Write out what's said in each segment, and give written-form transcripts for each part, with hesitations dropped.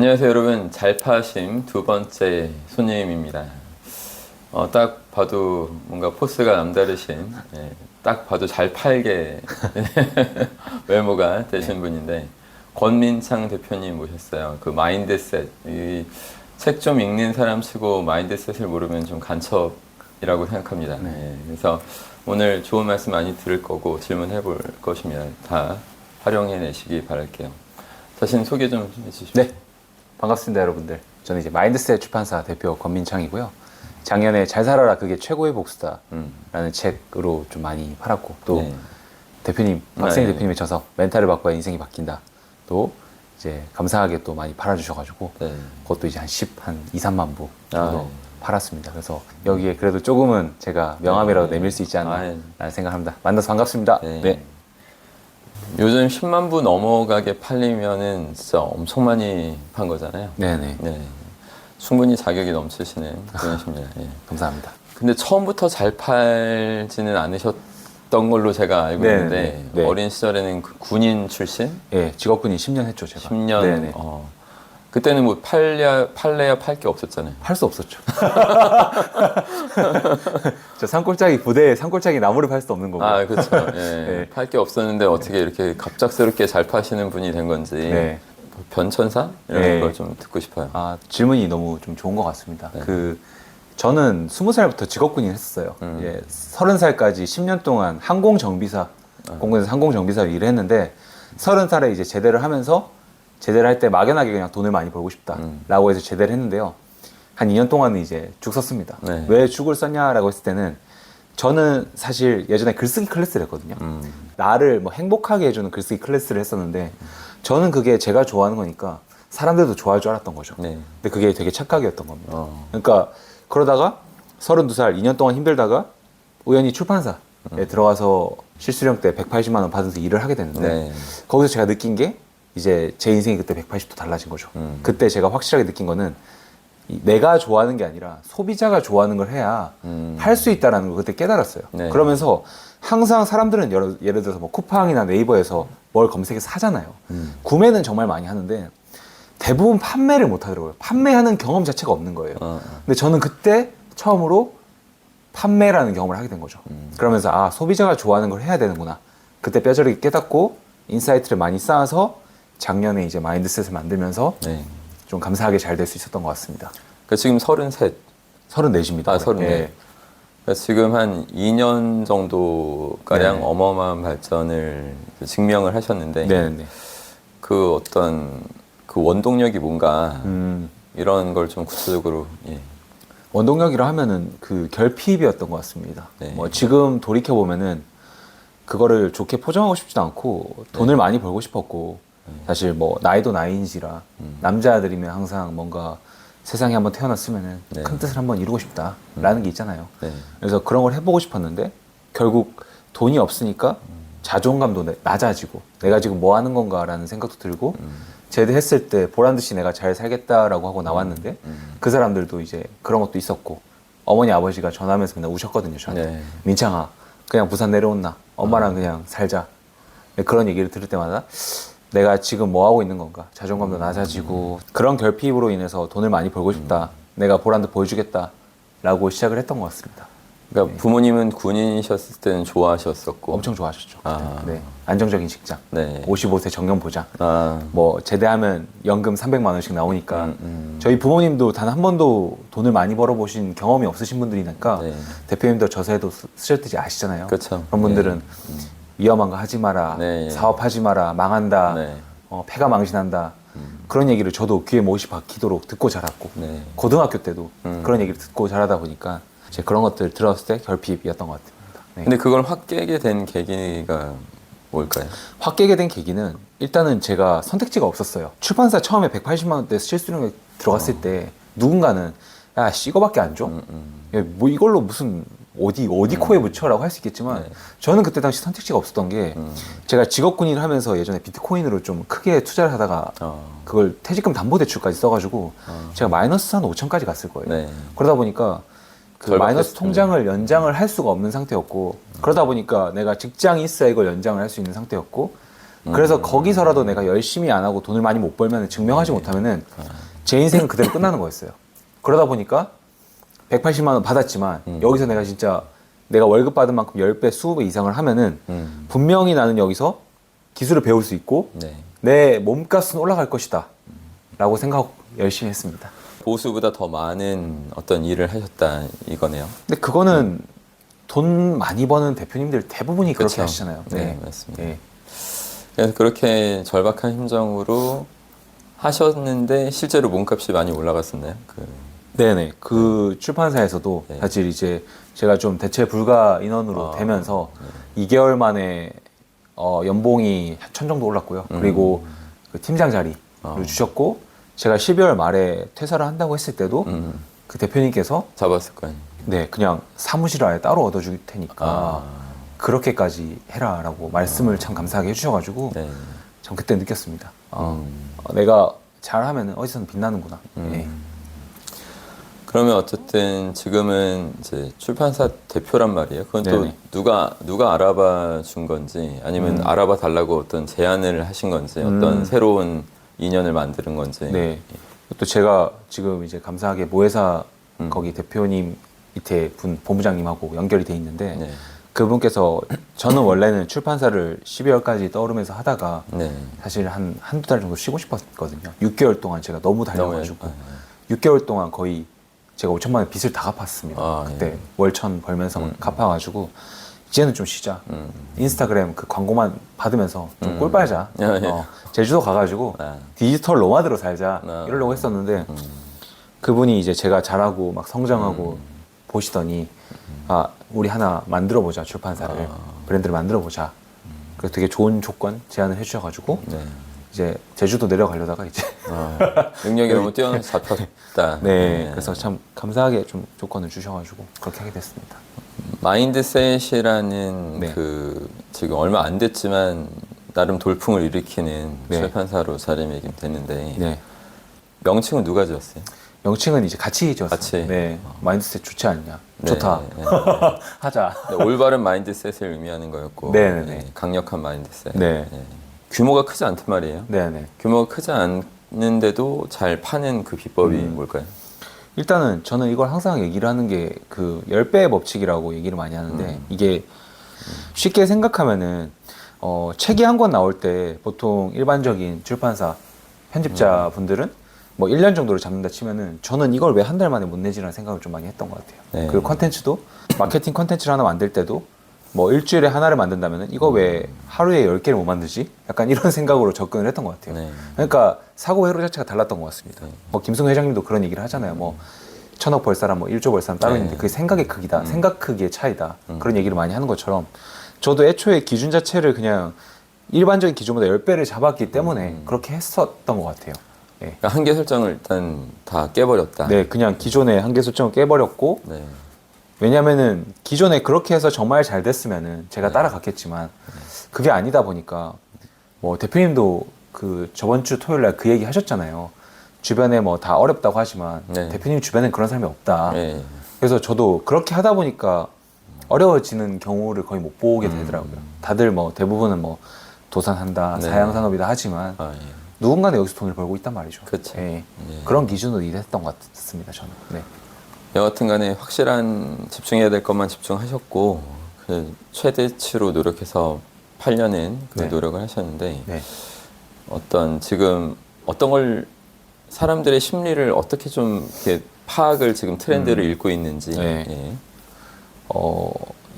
안녕하세요 여러분. 잘파심 두 번째 손님입니다. 딱 봐도 뭔가 포스가 남다르신, 딱 봐도 잘 팔게 외모가 되신 분인데, 권민창 대표님 모셨어요. 그 마인드셋, 책 좀 읽는 사람 치고 마인드셋을 모르면 좀 간첩이라고 생각합니다. 그래서 오늘 좋은 말씀 많이 들을 거고 질문해 볼 것입니다. 다 활용해 내시기 바랄게요. 자신 소개 좀 해주시죠. 네, 반갑습니다 여러분들. 저는 이제 마인드셋 출판사 대표 권민창이고요. 작년에 잘 살아라 그게 최고의 복수다 라는 책으로 좀 많이 팔았고, 또 대표님, 박세희 대표님의 저서 멘탈을 바꿔야 인생이 바뀐다, 또 이제 감사하게 또 많이 팔아주셔가지고 그것도 이제 한 2, 3만 부 정도 팔았습니다. 그래서 여기에 그래도 조금은 제가 명함이라도 내밀 수 있지 않나 라는 생각합니다. 만나서 반갑습니다. 네. 요즘 10만 부 넘어가게 팔리면은 진짜 엄청 많이 판 거잖아요. 네네. 네. 충분히 자격이 넘치시는 분이십니다. 감사합니다. 근데 처음부터 잘 팔지는 않으셨던 걸로 제가 알고 있는데, 어린 시절에는 그 군인 출신? 예, 직업군인 10년 했죠, 제가. 10년. 네네. 그때는 뭐 팔래야 팔 게 없었잖아요. 할 수 없었죠. 저 산골짜기 부대에 산골짜기 나무를 팔 수 없는 거고. 아, 그렇죠. 팔 게 없었는데 어떻게 이렇게 갑작스럽게 잘 파시는 분이 된 건지. 변천사? 이런 걸 좀 듣고 싶어요. 아, 질문이 너무 좀 좋은 것 같습니다. 저는 20살부터 직업군인 했었어요. 30살까지 10년 동안 항공정비사, 공군에서 항공정비사로 일을 했는데, 30살에 이제 제대를 하면서 제대를 할 때 막연하게 그냥 돈을 많이 벌고 싶다라고 해서 제대를 했는데요. 한 2년 동안은 이제 죽 썼습니다. 왜 죽을 썼냐라고 했을 때는, 저는 사실 예전에 글쓰기 클래스를 했거든요. 나를 뭐 행복하게 해주는 글쓰기 클래스를 했었는데, 저는 그게 제가 좋아하는 거니까 사람들도 좋아할 줄 알았던 거죠. 근데 그게 되게 착각이었던 겁니다. 그러니까 그러다가 32살 2년 동안 힘들다가 우연히 출판사에 들어가서 실수령 때 180만 원 받으면서 일을 하게 됐는데, 거기서 제가 느낀 게 이제 제 인생이 그때 180도 달라진 거죠. 그때 제가 확실하게 느낀 거는, 내가 좋아하는 게 아니라 소비자가 좋아하는 걸 해야 할 수 있다는 걸 그때 깨달았어요. 그러면서 항상 사람들은 예를 들어서 뭐 쿠팡이나 네이버에서 뭘 검색해서 사잖아요. 구매는 정말 많이 하는데 대부분 판매를 못 하더라고요. 판매하는 경험 자체가 없는 거예요. 근데 저는 그때 처음으로 판매라는 경험을 하게 된 거죠. 그러면서 아, 소비자가 좋아하는 걸 해야 되는구나. 그때 뼈저리게 깨닫고 인사이트를 많이 쌓아서 작년에 이제 마인드셋을 만들면서 좀 감사하게 잘 될 수 있었던 것 같습니다. 그러니까 지금 33. 34입니다. 아, 34. 그러니까 지금 한 2년 정도가량 어마어마한 발전을 증명을 하셨는데, 그 어떤 그 원동력이 뭔가, 이런 걸 좀 구체적으로. 원동력이라 하면은 그 결핍이었던 것 같습니다. 뭐 지금 돌이켜보면은 그거를 좋게 포장하고 싶지도 않고 돈을 많이 벌고 싶었고, 사실 뭐 나이도 나이인지라 남자들이면 항상 뭔가 세상에 한번 태어났으면은 큰 뜻을 한번 이루고 싶다라는 게 있잖아요. 그래서 그런 걸 해보고 싶었는데, 결국 돈이 없으니까 자존감도 낮아지고 내가 지금 뭐 하는 건가라는 생각도 들고, 제대했을 때 보란듯이 내가 잘 살겠다라고 하고 나왔는데, 그 사람들도 이제 그런 것도 있었고, 어머니 아버지가 전화하면서 맨날 우셨거든요, 저한테. 민창아, 그냥 부산 내려온나, 엄마랑 그냥 살자. 그런 얘기를 들을 때마다 내가 지금 뭐 하고 있는 건가, 자존감도 낮아지고, 그런 결핍으로 인해서 돈을 많이 벌고 싶다, 내가 보란듯 보여주겠다 라고 시작을 했던 것 같습니다. 그러니까 부모님은 군인이셨을 때는 좋아하셨었고. 엄청 좋아하셨죠. 안정적인 직장, 55세 정년 보장, 뭐 제대하면 연금 300만 원씩 나오니까. 저희 부모님도 단 한 번도 돈을 많이 벌어보신 경험이 없으신 분들이니까, 대표님도 저서에도 쓰셨듯이 아시잖아요. 그렇죠. 그런 분들은 위험한 거 하지 마라, 사업하지 마라, 망한다, 폐가 망신한다, 그런 얘기를 저도 귀에 못이 박히도록 듣고 자랐고, 고등학교 때도 그런 얘기를 듣고 자라다 보니까 이제 그런 것들 들었을 때 결핍이었던 것 같습니다. 근데 그걸 확 깨게 된 계기가 뭘까요? 확 깨게 된 계기는, 일단은 제가 선택지가 없었어요. 출판사 처음에 180만 원대 실수령에 들어갔을 때 누군가는 야, 이거밖에 안 줘? 야, 뭐 이걸로 무슨 어디 코에 붙여라고 할 수 있겠지만, 저는 그때 당시 선택지가 없었던 게, 제가 직업군인을 하면서 예전에 비트코인으로 좀 크게 투자를 하다가 그걸 퇴직금 담보대출까지 써가지고 제가 마이너스 한 5천까지 갔을 거예요. 그러다 보니까 그 마이너스 통장을 연장을 할 수가 없는 상태였고, 그러다 보니까 내가 직장이 있어야 이걸 연장을 할 수 있는 상태였고, 그래서 거기서라도 내가 열심히 안 하고 돈을 많이 못 벌면 증명하지 못하면은 제 인생은 그대로 끝나는 거였어요. 그러다 보니까 180만 원 받았지만 여기서 내가 진짜 내가 월급 받은 만큼 10배, 20배 이상을 하면은 분명히 나는 여기서 기술을 배울 수 있고 네. 내 몸값은 올라갈 것이다 라고 생각하고 열심히 했습니다. 보수보다 더 많은 어떤 일을 하셨다 이거네요. 근데 그거는 돈 많이 버는 대표님들 대부분이 그렇게 그쵸? 하시잖아요. 네, 맞습니다. 예. 그래서 그렇게 절박한 심정으로 하셨는데 실제로 몸값이 많이 올라갔었나요? 네네. 그 출판사에서도 네. 사실 이제 제가 좀 대체 불가 인원으로 되면서 2개월 만에 연봉이 1,000 정도 올랐고요. 그리고 그 팀장 자리를 주셨고 제가 12월 말에 퇴사를 한다고 했을 때도 그 대표님께서 잡았을 거 아니에요. 네, 그냥 사무실 아예 따로 얻어줄 테니까 그렇게까지 해라라고 말씀을 참 감사하게 해주셔가지고 네. 전 그때 느꼈습니다. 내가 잘하면 어디서든 빛나는구나. 예. 그러면 어쨌든 지금은 이제 출판사 대표란 말이에요. 그건 또 네네. 누가 알아봐 준 건지 아니면 알아봐 달라고 어떤 제안을 하신 건지 어떤 새로운 인연을 만드는 건지. 네. 또 제가 지금 이제 감사하게 모회사 거기 대표님 밑에 분 본부장님하고 연결이 돼 있는데 네. 그분께서 저는 원래는 출판사를 12월까지 떠오르면서 하다가 네. 사실 한두 달 정도 쉬고 싶었거든요. 6개월 동안 제가 너무 달려가지고 너무 6개월 동안 거의 제가 5천만 원 빚을 다 갚았습니다. 아, 그때 예. 월천 벌면서 갚아가지고 이제는 좀 쉬자. 인스타그램 그 광고만 받으면서 좀 꿀 빨자. 예, 예. 제주도 가가지고 아. 디지털 노마드로 살자. 아. 이러려고 했었는데 그분이 이제 제가 잘하고 막 성장하고 보시더니 우리 하나 만들어보자. 출판사를. 브랜드를 만들어보자. 그래서 되게 좋은 조건 제안을 해주셔가지고 네. 이제 제주도 내려가려다가 이제 능력이 너무 뛰어나서 잡혔다. 네, 그래서 참 감사하게 좀 조건을 주셔가지고 그렇게 하게 됐습니다. 마인드셋이라는 네. 그 지금 얼마 안 됐지만 나름 돌풍을 일으키는 네. 출판사로 자리매김됐는데 네, 명칭은 누가 지었어요? 명칭은 이제 같이 지었어요. 같이? 네, 마인드셋 좋지 않냐? 네, 좋다. 네. 하자. 네, 올바른 마인드셋을 의미하는 거였고 네네네. 강력한 마인드셋. 네. 규모가 크지 않단 말이에요. 네, 네. 규모가 크지 않는데도 잘 파는 그 비법이 뭘까요? 일단은 저는 이걸 항상 얘기를 하는 게 그 10배의 법칙이라고 얘기를 많이 하는데 이게 쉽게 생각하면은 책이 한 권 나올 때 보통 일반적인 출판사 편집자 분들은 뭐 1년 정도를 잡는다 치면은 저는 이걸 왜 한 달 만에 못 내지라는 생각을 좀 많이 했던 것 같아요. 네. 그 컨텐츠도 마케팅 컨텐츠를 하나 만들 때도 뭐 일주일에 하나를 만든다면은 이거 왜 하루에 10개를 못 만들지? 약간 이런 생각으로 접근을 했던 것 같아요. 네. 그러니까 사고 회로 자체가 달랐던 것 같습니다. 뭐 김승우 회장님도 그런 얘기를 하잖아요. 뭐 1,000억 벌 사람, 뭐 1조 벌 사람 따로 네. 있는데 그게 생각의 크기다, 생각 크기의 차이다. 그런 얘기를 많이 하는 것처럼 저도 애초에 기준 자체를 그냥 일반적인 기준보다 10배를 잡았기 때문에 그렇게 했었던 것 같아요. 예. 그러니까 한계 설정을 일단 다 깨버렸다. 네, 그냥 기존의 한계 설정을 깨버렸고 네. 왜냐면은 기존에 그렇게 해서 정말 잘 됐으면은 제가 따라갔겠지만 그게 아니다 보니까 뭐 대표님도 그 저번 주 토요일 날 그 얘기 하셨잖아요. 주변에 뭐 다 어렵다고 하지만 네. 대표님 주변엔 그런 사람이 없다. 네. 그래서 저도 그렇게 하다 보니까 어려워지는 경우를 거의 못 보게 되더라고요. 다들 뭐 대부분은 뭐 도산한다, 네. 사양산업이다 하지만 아, 예. 누군가는 여기서 돈을 벌고 있단 말이죠. 그쵸. 예. 예. 그런 기준으로 일했던 것 같습니다, 저는. 네. 여하튼 간에 확실한 집중해야 될 것만 집중하셨고 그 최대치로 노력해서 8년은 그 네. 노력을 하셨는데 네. 지금 어떤 걸 사람들의 심리를 어떻게 좀 이렇게 파악을 지금 트렌드를 읽고 있는지. 네. 예.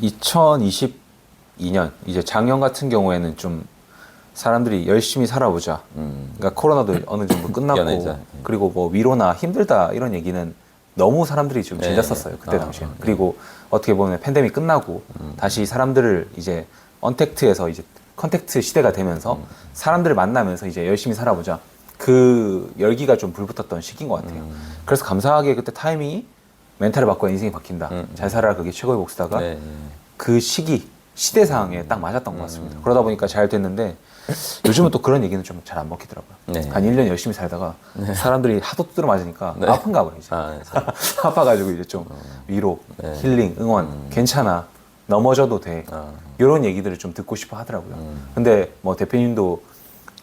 2022년 이제 작년 같은 경우에는 좀 사람들이 열심히 살아보자. 그러니까 코로나도 어느 정도 끝났고 이겨내자. 예. 그리고 뭐 위로나 힘들다 이런 얘기는 너무 사람들이 좀 네. 질렸었어요 그때 아, 당시에는. 네. 그리고 어떻게 보면 팬데믹 끝나고 다시 사람들을 이제 언택트에서 이제 컨택트 시대가 되면서 사람들을 만나면서 이제 열심히 살아보자. 그 열기가 좀 불붙었던 시기인 것 같아요. 그래서 감사하게 그때 타이밍이 멘탈을 바꿔야 인생이 바뀐다. 잘 살아라 그게 최고의 복수다가 네. 그 시기 시대상에 딱 맞았던 것 같습니다. 그러다 보니까 잘 됐는데 요즘은 또 그런 얘기는 좀 잘 안 먹히더라고요. 네. 한 1년 열심히 살다가 사람들이 하도 두드려 맞으니까 아픈가 봐요. 이제. 아, 네. 아파가지고 이제 좀 위로, 네. 힐링, 응원, 괜찮아. 넘어져도 돼. 아, 이런 얘기들을 좀 듣고 싶어 하더라고요. 근데 뭐 대표님도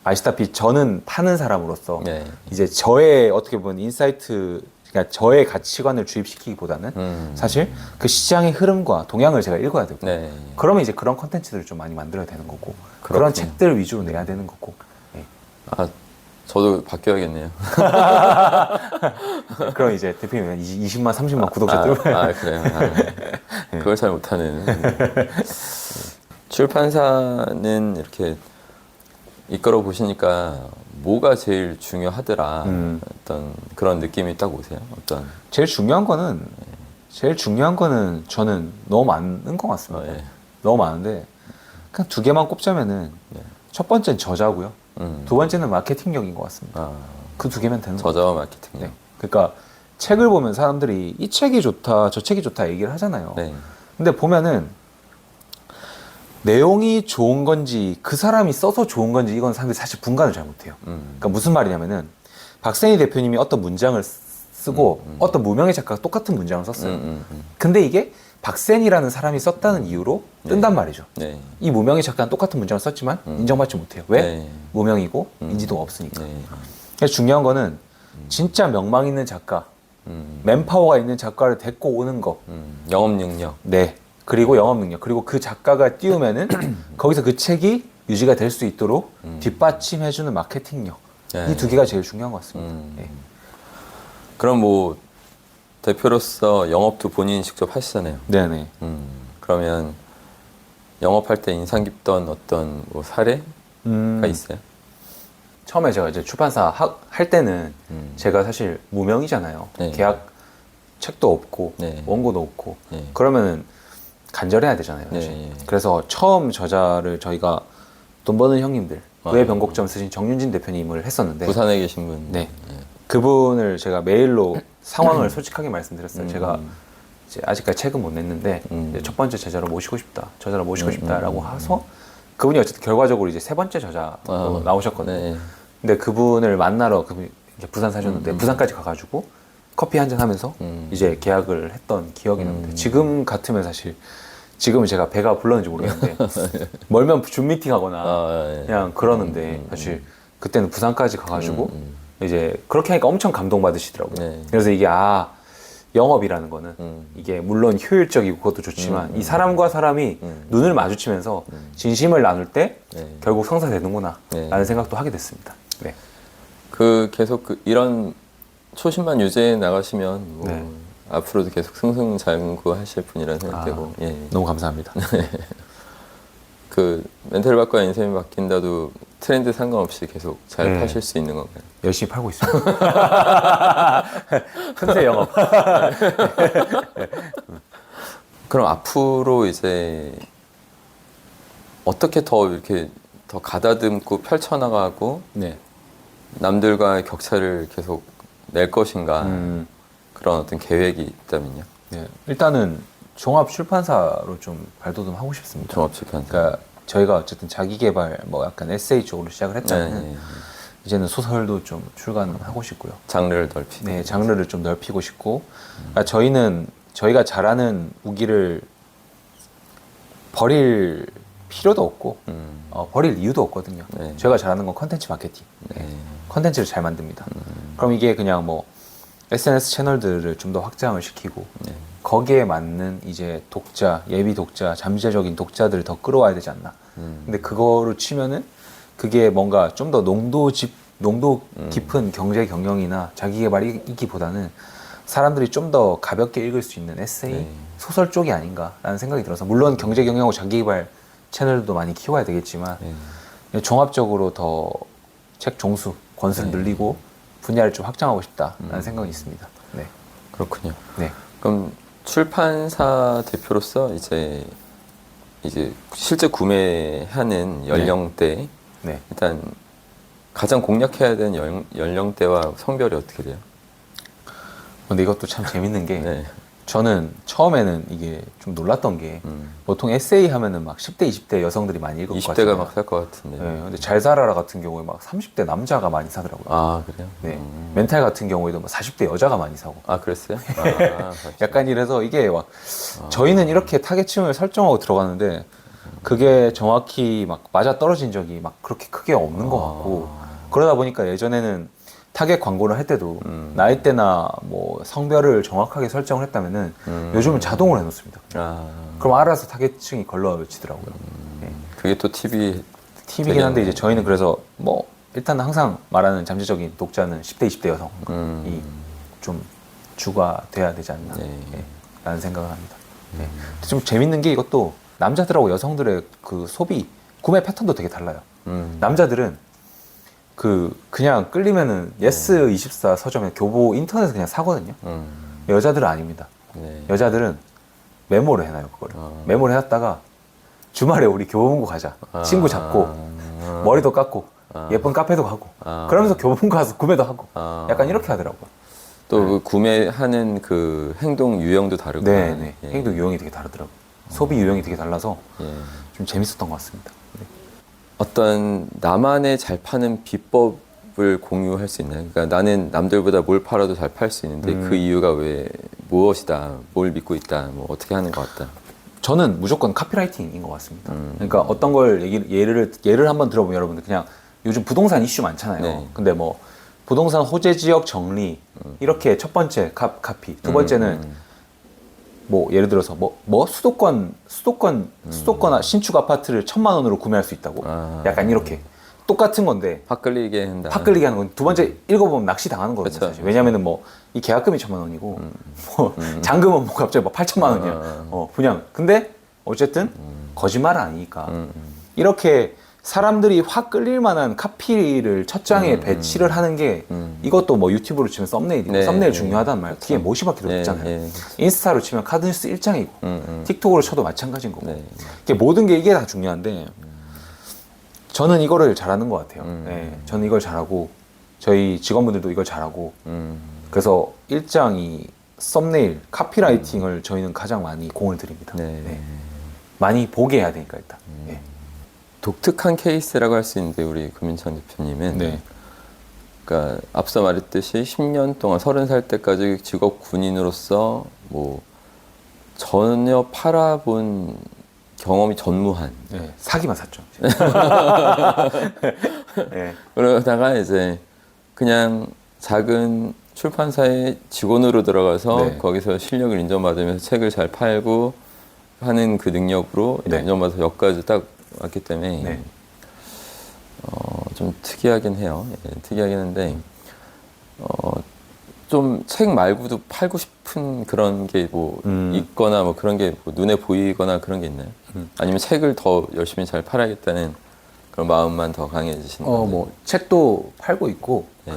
아시다시피 저는 파는 사람으로서 네. 이제 저의 어떻게 보면 인사이트, 그러니까 저의 가치관을 주입시키기보다는 사실 그 시장의 흐름과 동향을 제가 읽어야 되고 네. 그러면 이제 그런 컨텐츠들을 좀 많이 만들어야 되는 거고 그렇군요. 그런 책들 위주로 내야 되는 거고 네. 아, 저도 바뀌어야겠네요. 그럼 이제 대표님 20만, 30만 구독자 들어요. 그래요. 그걸 잘 못하는. 출판사는 이렇게 이끌어 보시니까 뭐가 제일 중요하더라. 어떤 그런 느낌이 딱 오세요. 어떤. 제일 중요한 거는 저는 너무 많은 것 같습니다. 예. 너무 많은데 그냥 두 개만 꼽자면은 첫 번째는 저자고요. 두 번째는 마케팅력인 것 같습니다. 아, 그 두 개면 되는 거죠. 저자와 마케팅력. 네. 그러니까 책을 보면 사람들이 이 책이 좋다, 저 책이 좋다 얘기를 하잖아요. 네. 근데 보면은 내용이 좋은 건지 그 사람이 써서 좋은 건지 이건 사람들이 사실 분간을 잘 못해요. 그러니까 무슨 말이냐면은 박세희 대표님이 어떤 문장을 쓰고 어떤 무명의 작가가 똑같은 문장을 썼어요. 근데 이게 박센이라는 사람이 썼다는 이유로 뜬단 말이죠. 네. 이 무명의 작가는 똑같은 문장을 썼지만 인정받지 못해요. 왜? 네. 무명이고 인지도가 없으니까. 네. 그래서 중요한 거는 진짜 명망 있는 작가, 맨파워가 있는 작가를 데리고 오는 거. 영업 능력. 네. 그리고 영업 능력. 그리고 그 작가가 띄우면은 거기서 그 책이 유지가 될 수 있도록 뒷받침해주는 마케팅력. 네. 이 두 개가 제일 중요한 것 같습니다. 네. 그럼 뭐 대표로서 영업도 본인이 직접 하시잖아요. 네네. 그러면 영업할 때 인상 깊던 어떤 뭐 사례가 있어요? 처음에 제가 이제 출판사 할 때는 제가 사실 무명이잖아요. 네. 계약 책도 없고 네. 원고도 없고 네. 그러면은 간절해야 되잖아요. 사실. 네. 그래서 처음 저자를 저희가 돈 버는 형님들 왜 변곡점 쓰신 정윤진 대표님을 했었는데 부산에 계신 분. 네. 그분을 제가 메일로 상황을 솔직하게 말씀드렸어요. 제가 이제 아직까지 책은 못 냈는데 이제 첫 번째 저자로 모시고 싶다. 저자로 모시고 싶다라고 해서 그분이 어쨌든 결과적으로 이제 세 번째 저자로 나오셨거든요. 네. 근데 그분을 만나러 그분이 이제 부산 사셨는데 부산까지 가가지고 커피 한잔 하면서 이제 계약을 했던 기억이 납니다. 지금 같으면 사실 지금은 제가 배가 불렀는지 모르겠는데 멀면 줌 미팅 하거나 예. 그냥 그러는데 사실 그때는 부산까지 가가지고 이제 그렇게 하니까 엄청 감동받으시더라고요. 네. 그래서 이게 영업이라는 거는 이게 물론 효율적이고 그것도 좋지만 이 사람과 사람이 눈을 마주치면서 진심을 나눌 때 네. 결국 성사되는구나 네. 라는 생각도 하게 됐습니다. 네. 계속 이런 초심만 유지해 나가시면 뭐 네. 앞으로도 계속 승승장구하실 분이라는 생각되고. 예. 너무 감사합니다. 그 멘탈 바꿔야 인생이 바뀐다도 트렌드 상관없이 계속 잘 네. 파실 수 있는 건가요? 열심히 팔고 있습니다. 틈새 영업. 그럼 앞으로 이제 어떻게 더 이렇게 더 가다듬고 펼쳐나가고 네. 남들과의 격차를 계속 낼 것인가 그런 어떤 계획이 있다면요? 네. 일단은 종합 출판사로 좀 발돋움하고 싶습니다. 종합출판사. 그러니까 저희가 어쨌든 자기 개발 뭐 약간 에세이 쪽으로 시작을 했잖아요. 네. 이제는 소설도 좀 출간하고 싶고요. 장르를 넓히고. 네, 장르를 좀 넓히고 싶고. 그러니까 저희가 잘하는 무기를 버릴 필요도 없고 버릴 이유도 없거든요. 네. 저희가 잘하는 건 컨텐츠 마케팅. 네. 컨텐츠를 잘 만듭니다. 그럼 이게 그냥 뭐 SNS 채널들을 좀 더 확장을 시키고 네. 거기에 맞는 이제 독자, 예비 독자, 잠재적인 독자들을 더 끌어와야 되지 않나. 근데 그거를 치면은 그게 뭔가 좀 더 농도 깊은 경제 경영이나 자기 개발이기보다는 사람들이 좀 더 가볍게 읽을 수 있는 에세이, 네. 소설 쪽이 아닌가라는 생각이 들어서 물론 경제 경영하고 자기 개발 채널도 많이 키워야 되겠지만 네. 종합적으로 더 책 종수, 권수를 네. 늘리고 분야를 좀 확장하고 싶다라는 생각이 있습니다. 네. 그렇군요. 네. 그럼 출판사 대표로서 이제 실제 구매하는 연령대 네. 일단 가장 공략해야 되는 연령대와 성별이 어떻게 돼요? 근데 이것도 참 재밌는 게 네. 저는 처음에는 이게 좀 놀랐던 게 보통 에세이 하면은 막 10대, 20대 여성들이 많이 읽을 것 20대가 같아요. 막 살 것 같은데. 네, 근데 잘 살아라 같은 경우에 막 30대 남자가 많이 사더라고요. 아, 그래요? 네, 멘탈 같은 경우에도 뭐 40대 여자가 많이 사고. 아, 그랬어요? 아, 약간 이래서 이게 막 저희는 이렇게 타겟층을 설정하고 들어갔는데 그게 정확히 막 맞아 떨어진 적이 막 그렇게 크게 없는 것 같고 그러다 보니까 예전에는 타겟 광고를 할 때도 나이대나 뭐 성별을 정확하게 설정을 했다면은 요즘은 자동으로 해놓습니다. 아, 그럼 알아서 타겟층이 걸러지더라고요. 네. 그게 또 TV 팁이긴 한데 이제 저희는 그래서 뭐 일단 항상 말하는 잠재적인 독자는 10대, 20대 여성이 좀 주가 돼야 되지 않나 네. 네, 라는 생각을 합니다. 네. 좀 재밌는 게 이것도 남자들하고 여성들의 그 소비 구매 패턴도 되게 달라요. 남자들은 그냥 끌리면은 예스24 서점에 교보 인터넷에서 그냥 사거든요. 여자들은 아닙니다. 네. 여자들은 메모를 해놔요, 그거를. 메모를 해놨다가 주말에 우리 교보문고 가자. 친구 잡고 머리도 깎고 예쁜 카페도 가고 그러면서 교보문고 가서 구매도 하고 약간 이렇게 하더라고요. 또 그 구매하는 그 행동 유형도 다르고. 네, 네. 예. 행동 유형이 되게 다르더라고요. 소비 유형이 되게 달라서 예. 좀 재밌었던 것 같습니다. 네. 어떤 나만의 잘 파는 비법을 공유할 수 있나요? 그러니까 나는 남들보다 뭘 팔아도 잘 팔 수 있는데 그 이유가 왜 무엇이다, 뭘 믿고 있다, 뭐 어떻게 하는 것 같다. 저는 무조건 카피라이팅인 것 같습니다. 그러니까 어떤 걸 예를 한번 들어보면 여러분들 그냥 요즘 부동산 이슈 많잖아요. 네. 근데 뭐 부동산 호재 지역 정리 이렇게 첫 번째 카피, 두 번째는 뭐 예를 들어서 뭐 수도권 신축 아파트를 1,000만 원으로 구매할 수 있다고. 약간 이렇게 똑같은 건데 팍 끌리게 한다. 팍 끌리게 하는 건 두 번째 읽어보면 낚시 당하는 거거든요. 그쵸, 사실. 왜냐면은 뭐 이 계약금이 1,000만 원이고 뭐 잔금은 뭐 갑자기 뭐 8,000만 원이야. 그냥 근데 어쨌든 거짓말은 아니니까 이렇게 사람들이 확 끌릴 만한 카피를 첫 장에 배치를 하는 게 이것도 뭐 유튜브로 치면 썸네일이고 네, 썸네일 네. 중요하단 말이에요. 뒤에 모시바퀴도 네, 있잖아요. 네. 인스타로 치면 카드뉴스 1장이고 틱톡으로 쳐도 마찬가지인 거고 네. 이게 모든 게 이게 다 중요한데 저는 이거를 잘하는 것 같아요. 네, 저는 이걸 잘하고 저희 직원분들도 이걸 잘하고 그래서 일장이 썸네일 카피라이팅을 저희는 가장 많이 공을 들입니다. 네. 네. 많이 보게 해야 되니까 일단. 네. 독특한 케이스라고 할 수 있는데 우리 금민찬 대표님은 네. 그러니까 앞서 말했듯이 10년 동안 30살 때까지 직업 군인으로서 뭐 전혀 팔아본 경험이 전무한. 네, 사기만 샀죠. 네. 그러다가 이제 그냥 작은 출판사의 직원으로 들어가서 네. 거기서 실력을 인정받으면서 책을 잘 팔고 하는 그 능력으로 네. 인정받아서 여기까지 딱 왔기 때문에 네. 좀 특이하긴 해요. 예, 특이하긴 한데 좀 책 말고도 팔고 싶은 그런 게 뭐 있거나 뭐 그런 게 뭐 눈에 보이거나 그런 게 있나요? 아니면 책을 더 열심히 잘 팔아야겠다는 그런 마음만 더 강해지시는 건가요? 뭐 책도 팔고 있고 네.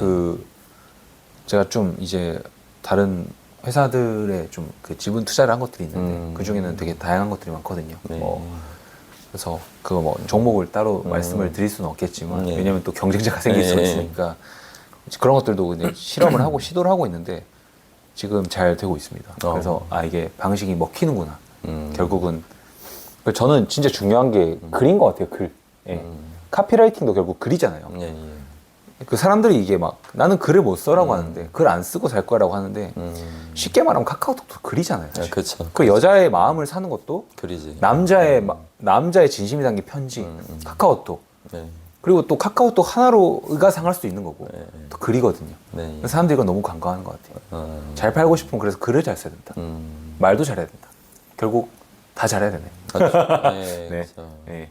제가 좀 이제 다른 회사들에 좀 그 지분 투자를 한 것들이 있는데 그 중에는 되게 다양한 것들이 많거든요. 네. 그래서 그거 뭐 종목을 따로 말씀을 드릴 수는 없겠지만 네. 왜냐면 또 경쟁자가 생길 수 네. 있으니까 그런 것들도 이제 실험을 하고 시도를 하고 있는데 지금 잘 되고 있습니다. 그래서 이게 방식이 먹히는구나. 결국은 저는 진짜 중요한 게 글인 것 같아요. 글. 예. 카피라이팅도 결국 글이잖아요. 예, 예. 그 사람들이 이게 막 나는 글을 못 써라고 하는데 글 안 쓰고 살 거라고 하는데 쉽게 말하면 카카오톡도 글이잖아요. 사실. 그렇죠. 그 여자의 마음을 사는 것도 글이지. 남자의 진심이 담긴 편지, 카카오톡. 네. 그리고 또 카카오톡 하나로 의가상할 수도 있는 거고 또 글이거든요. 네. 그래서 사람들이 이걸 너무 간과하는 것 같아요. 잘 팔고 싶으면 그래서 글을 잘 써야 된다. 말도 잘해야 된다. 결국 다 잘해야 되네. 네. 네. 그렇죠. 네.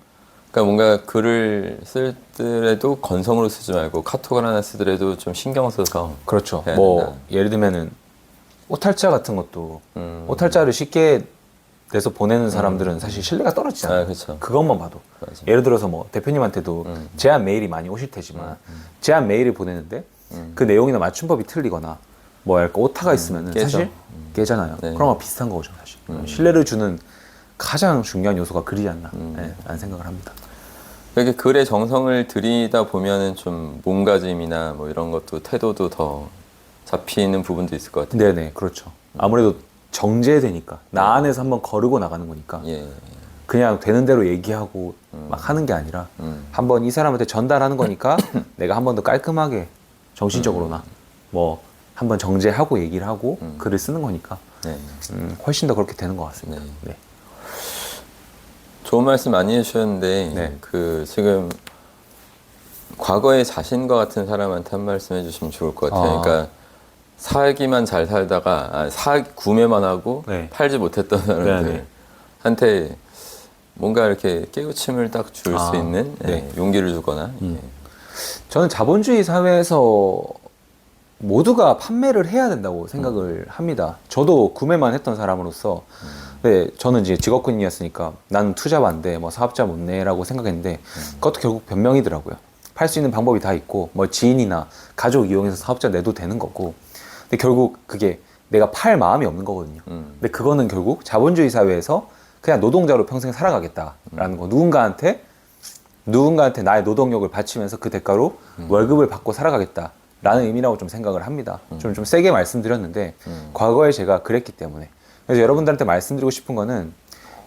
그러니까 뭔가 글을 쓰더라도 건성으로 쓰지 말고 카톡을 하나 쓰더라도 좀 신경 써서. 그렇죠. 해야 뭐 된다. 예를 들면은 오탈자 같은 것도 오탈자를 쉽게 내서 보내는 사람들은 사실 신뢰가 떨어지잖아요. 그렇죠. 그것만 봐도. 맞아. 예를 들어서 뭐 대표님한테도 제안 메일이 많이 오실 테지만 제안 메일을 보내는데 그 내용이나 맞춤법이 틀리거나 뭐 할까 오타가 있으면 깨져. 사실 깨잖아요. 네. 그런 거 비슷한 거죠 사실. 신뢰를 주는 가장 중요한 요소가 글이지 않나 라는 생각을 합니다. 이렇게 글에 정성을 들이다 보면은 좀 몸가짐이나 뭐 이런 것도 태도도 더 잡히는 부분도 있을 것 같아요. 네네 그렇죠. 아무래도 정제되니까 나 안에서 한번 거르고 나가는 거니까 예. 그냥 되는 대로 얘기하고 막 하는 게 아니라 한번 이 사람한테 전달하는 거니까 내가 한 번 더 깔끔하게 정신적으로나 뭐 한번 정제하고 얘기를 하고 글을 쓰는 거니까 네. 훨씬 더 그렇게 되는 것 같습니다. 네. 네. 좋은 말씀 많이 해주셨는데 네. 그 지금 과거의 자신과 같은 사람한테 한 말씀 해주시면 좋을 것 같아요. 아. 그러니까 살기만 잘 살다가 구매만 하고 네. 팔지 못했던 사람들한테 뭔가 이렇게 깨우침을 딱 줄 수 있는 네. 용기를 주거나 저는 자본주의 사회에서 모두가 판매를 해야 된다고 생각을 합니다. 저도 구매만 했던 사람으로서 네, 저는 이제 직업군인이었으니까 나는 투자 반대, 뭐 사업자 못내라고 생각했는데 그것도 결국 변명이더라고요. 팔 수 있는 방법이 다 있고 뭐 지인이나 가족 이용해서 사업자 내도 되는 거고 근데 결국 그게 내가 팔 마음이 없는 거거든요. 근데 그거는 결국 자본주의 사회에서 그냥 노동자로 평생 살아가겠다라는 거. 누군가한테 나의 노동력을 바치면서 그 대가로 월급을 받고 살아가겠다라는 의미라고 좀 생각을 합니다. 좀 세게 말씀드렸는데 과거에 제가 그랬기 때문에. 그래서 여러분들한테 말씀드리고 싶은 거는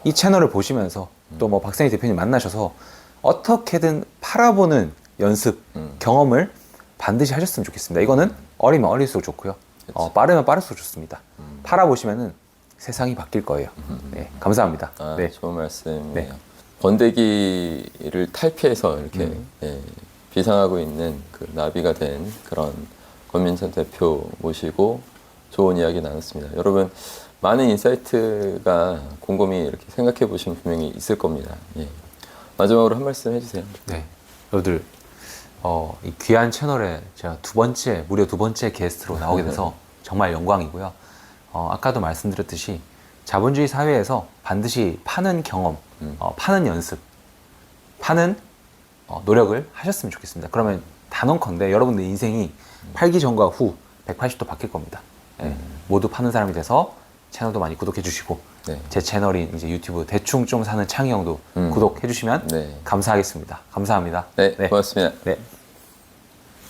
이 채널을 보시면서 또 뭐 박세희 대표님 만나셔서 어떻게든 팔아보는 연습, 경험을 반드시 하셨으면 좋겠습니다. 이거는 어리면 어릴수록 좋고요. 빠르면 빠를수록 좋습니다. 팔아보시면은 세상이 바뀔 거예요. 네, 감사합니다. 네. 좋은 말씀이에요. 네. 번데기를 탈피해서 이렇게 비상하고 있는 그 나비가 된 그런 권민찬 대표 모시고 좋은 이야기 나눴습니다. 여러분 많은 인사이트가 곰곰이 이렇게 생각해 보시면 분명히 있을 겁니다. 예. 마지막으로 한 말씀 해주세요. 네, 여러분들 이 귀한 채널에 제가 무려 두 번째 게스트로 나오게 돼서 정말 영광이고요. 아까도 말씀드렸듯이 자본주의 사회에서 반드시 파는 경험, 파는 연습, 파는 노력을 하셨으면 좋겠습니다. 그러면 단언컨대 여러분들 인생이 팔기 전과 후 180도 바뀔 겁니다. 네, 모두 파는 사람이 돼서 채널도 많이 구독해 주시고 네. 제 채널인 이제 유튜브 대충 좀 사는 창희 형도 구독해 주시면 네. 감사하겠습니다. 감사합니다. 네, 고맙습니다. 네.